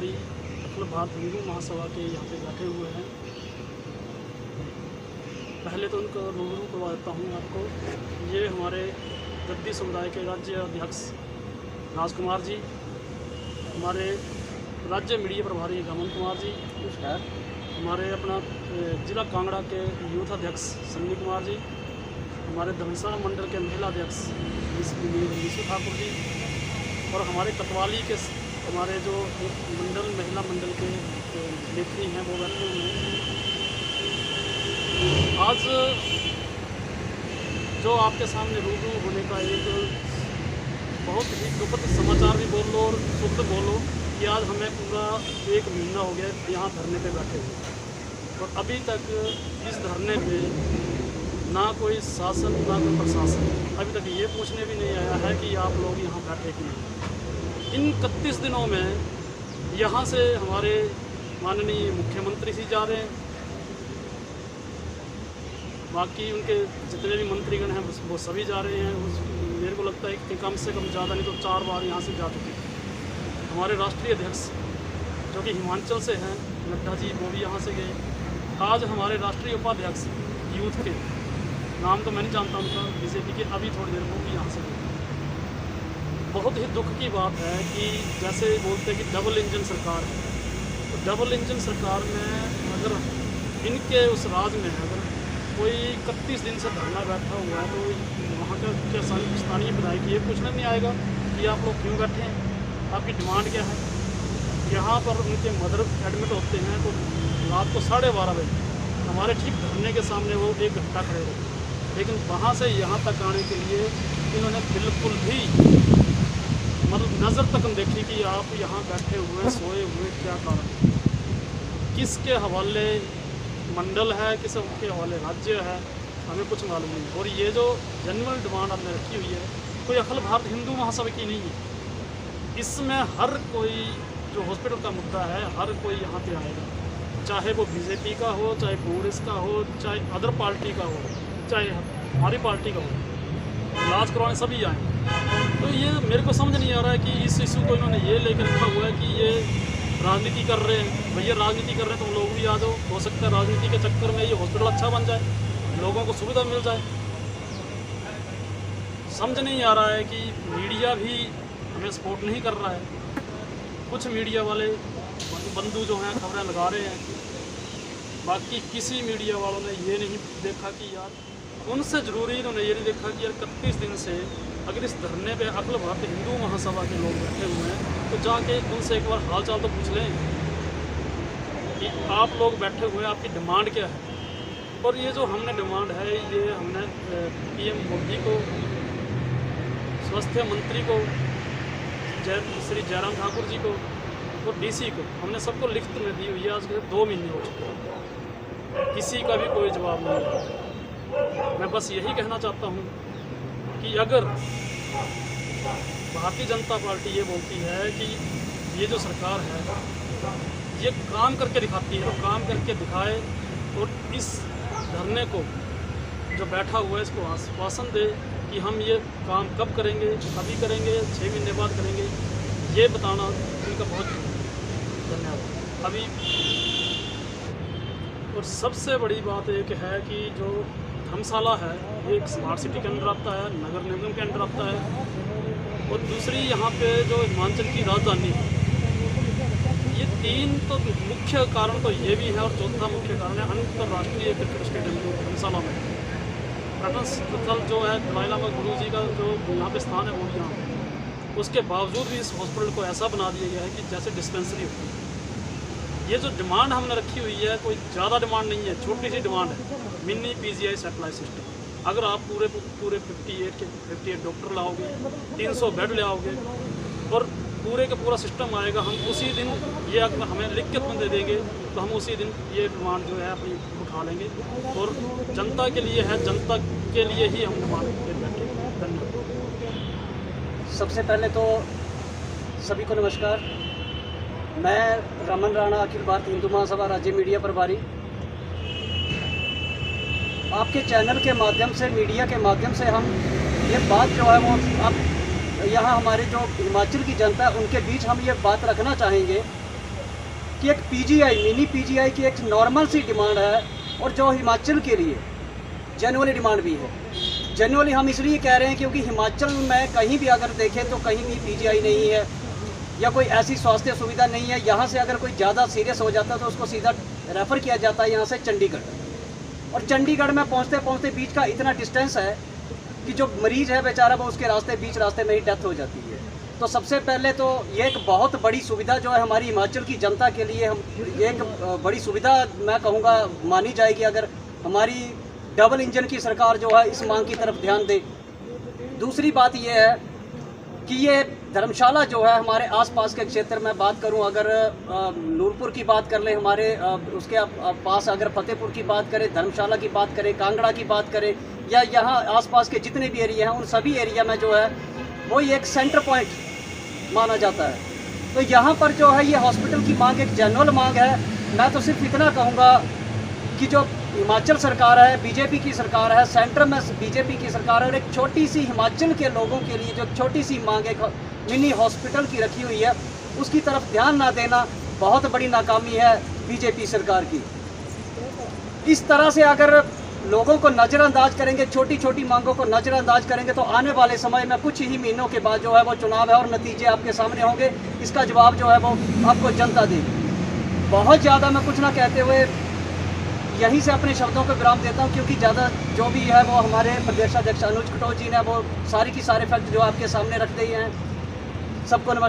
प्रभारी अखिल भारत हिंदू महासभा के यहाँ पे बैठे हुए हैं। पहले तो उनको रूबरू करवा देता हूँ आपको। ये हमारे गद्दी समुदाय के राज्य अध्यक्ष राजकुमार जी, हमारे राज्य मीडिया प्रभारी गमन कुमार जी, हमारे अपना जिला कांगड़ा के यूथ अध्यक्ष सन्नी कुमार जी, हमारे धमसा मंडल के महिला अध्यक्ष निशु ठाकुर जी, और हमारे कतवाली के हमारे जो महिला मंडल के लेखनी हैं वो बैठे हुए हैं। आज जो आपके सामने रूबरू होने का एक बहुत ही दुखद समाचार भी बोल लो और सुख बोलो कि आज हमें पूरा 1 महीना हो गया यहाँ धरने पे बैठे हुए, और अभी तक इस धरने पे ना कोई शासन ना कोई प्रशासन अभी तक ये पूछने भी नहीं आया है कि आप लोग यहाँ बैठे कि नहीं। इन 31 दिनों में यहाँ से हमारे माननीय मुख्यमंत्री जी जा रहे हैं, बाकी उनके जितने भी मंत्रीगण हैं वो सभी जा रहे हैं। मेरे को लगता है कि कम से कम ज़्यादा नहीं तो 4 बार यहाँ से जा चुके हैं। हमारे राष्ट्रीय अध्यक्ष जो कि हिमाचल से हैं नड्डा जी, वो भी यहाँ से गए। आज हमारे राष्ट्रीय उपाध्यक्ष यूथ के, नाम तो मैं नहीं जानता उनका, बीजेपी के, अभी थोड़ी देर वो भी यहाँ से गए। बहुत ही दुख की बात है कि जैसे बोलते हैं कि डबल इंजन सरकार है, तो डबल इंजन सरकार में अगर इनके उस राज में अगर कोई 31 दिन से धरना बैठा हुआ है तो वहाँ का स्थानीय विधायक ये पूछना नहीं आएगा कि आप लोग क्यों बैठे हैं, आपकी डिमांड क्या है। यहाँ पर उनके मदर एडमिट होते हैं तो रात को 12:30 बजे हमारे ठीक धरने के सामने वो 1 घंटा खड़े रहे, लेकिन वहाँ से यहाँ तक आने के लिए इन्होंने बिल्कुल भी मतलब नज़र तक देखी कि आप यहाँ बैठे हुए सोए हुए क्या कारण, किसके हवाले मंडल है, किसके हवाले राज्य है, हमें कुछ मालूम नहीं। और ये जो जनरल डिमांड हमने रखी हुई है कोई अखिल भारत हिंदू महासभा की नहीं है। इसमें हर कोई जो हॉस्पिटल का मुद्दा है हर कोई यहाँ पे आएगा, चाहे वो बीजेपी का हो, चाहे कांग्रेस का हो, चाहे अदर पार्टी का हो, चाहे हमारी पार्टी का हो, इलाज करवाने सभी आए। तो ये मेरे को समझ नहीं आ रहा है कि इस इशू को इन्होंने ये लेकर रखा हुआ है कि ये राजनीति कर रहे हैं। भैया राजनीति कर रहे हैं तो लोग भी आ जाओ, हो सकता है राजनीति के चक्कर में ये हॉस्पिटल अच्छा बन जाए, लोगों को सुविधा मिल जाए। समझ नहीं आ रहा है कि मीडिया भी हमें सपोर्ट नहीं कर रहा है। कुछ मीडिया वाले बंधु जो हैं खबरें लगा रहे हैं, बाकी किसी मीडिया वालों ने ये नहीं देखा कि यार उनसे ज़रूरी इन्होंने ये नहीं देखा कि यार 31 दिन से अगर इस धरने पे अखिल भारतीय हिंदू महासभा के लोग बैठे हुए हैं तो जाके उनसे एक बार हाल चाल तो पूछ लें कि आप लोग बैठे हुए हैं, आपकी डिमांड क्या है। और ये जो हमने डिमांड है ये हमने PM मोदी को, स्वास्थ्य मंत्री को, श्री जयराम ठाकुर जी को और DC को हमने सबको लिखित में दी हुई है। आज 2 महीने हो चुके हैं, किसी का भी कोई जवाब नहीं है। मैं बस यही कहना चाहता हूँ कि अगर भारतीय जनता पार्टी ये बोलती है कि ये जो सरकार है ये काम करके दिखाती है तो काम करके दिखाए, और इस धरने को जो बैठा हुआ है इसको आश्वासन दे कि हम ये काम कब करेंगे, अभी करेंगे, 6 महीने बाद करेंगे, ये बताना उनका बहुत धन्यवाद। अभी और सबसे बड़ी बात एक है कि जो धर्मशाला है ये एक स्मार्ट सिटी के अंदर आता है, नगर निगम के अंदर आता है, और दूसरी यहाँ पे जो हिमाचल की राजधानी है। ये 3 तो मुख्य कारण तो ये भी है, और चौथा मुख्य कारण है अंतर्राष्ट्रीय क्रिकेट स्टेडियम जो धर्मशाला में पर्यटन स्थल जो है दलाई लामा गुरु जी का जो यहाँ पे स्थान है वो यहाँ, उसके बावजूद भी इस हॉस्पिटल को ऐसा बना दिया गया है कि जैसे डिस्पेंसरी होती है। ये जो डिमांड हमने रखी हुई है कोई ज़्यादा डिमांड नहीं है, छोटी सी डिमांड है, मिनी PGI सैटेलाइट सिस्टम। अगर आप पूरे 58 डॉक्टर लाओगे, 300 बेड ले आओगे और पूरे का पूरा सिस्टम आएगा, हम उसी दिन ये अगर हमें लिखित में दे देंगे तो हम उसी दिन ये डिमांड जो है अपनी उठा लेंगे, और जनता के लिए है, जनता के लिए ही हम डिमांड कर बैठे। धन्यवाद। सबसे पहले तो सभी को नमस्कार। मैं रमन राणा, अखिल भारतीय हिंदू महासभा राज्य मीडिया प्रभारी। आपके चैनल के माध्यम से, मीडिया के माध्यम से हम ये बात जो है वो अब यहाँ हमारे जो हिमाचल की जनता है उनके बीच हम ये बात रखना चाहेंगे कि एक पीजीआई, मिनी पीजीआई की एक नॉर्मल सी डिमांड है, और जो हिमाचल के लिए जेन्युइनली डिमांड भी है। जेन्युइनली हम इसलिए कह रहे हैं क्योंकि हिमाचल में कहीं भी अगर देखें तो कहीं भी पीजीआई नहीं है या कोई ऐसी स्वास्थ्य सुविधा नहीं है। यहाँ से अगर कोई ज़्यादा सीरियस हो जाता है तो उसको सीधा रेफ़र किया जाता है यहाँ से चंडीगढ़, और चंडीगढ़ में पहुँचते पहुँचते बीच का इतना डिस्टेंस है कि जो मरीज़ है बेचारा वो उसके बीच रास्ते में ही डेथ हो जाती है। तो सबसे पहले तो ये एक बहुत बड़ी सुविधा जो है हमारी हिमाचल की जनता के लिए, हम ये एक बड़ी सुविधा मैं कहूँगा मानी जाएगी अगर हमारी डबल इंजन की सरकार जो है इस मांग की तरफ ध्यान दे। दूसरी बात ये है कि ये धर्मशाला जो है हमारे आसपास के क्षेत्र में बात करूं, अगर नूरपुर की बात कर लें, हमारे उसके पास अगर फतेहपुर की बात करें, धर्मशाला की बात करें, कांगड़ा की बात करें, या यहाँ आसपास के जितने भी एरिया हैं उन सभी एरिया में जो है वो एक सेंटर पॉइंट माना जाता है। तो यहाँ पर जो है ये हॉस्पिटल की मांग एक जेन्युइन मांग है। मैं तो सिर्फ इतना कहूँगा कि जो हिमाचल सरकार है, बीजेपी की सरकार है, सेंटर में बीजेपी की सरकार है, और एक छोटी सी हिमाचल के लोगों के लिए जो छोटी सी मांग एक मिनी हॉस्पिटल की रखी हुई है, उसकी तरफ ध्यान ना देना बहुत बड़ी नाकामी है बीजेपी सरकार की। इस तरह से अगर लोगों को नज़रअंदाज करेंगे, छोटी छोटी मांगों को नज़रअंदाज करेंगे, तो आने वाले समय में कुछ ही महीनों के बाद जो है वो चुनाव है और नतीजे आपके सामने होंगे। इसका जवाब जो है वो आपको जनता देगी। बहुत ज़्यादा मैं कुछ ना कहते हुए यहीं से अपने शब्दों को विराम देता हूं, क्योंकि ज़्यादा जो भी है वो हमारे प्रदेशाध्यक्ष अनुज कटोच जी ने वो सारी की सारे फैक्ट जो आपके सामने रख दिए हैं। सबको नमस्कार।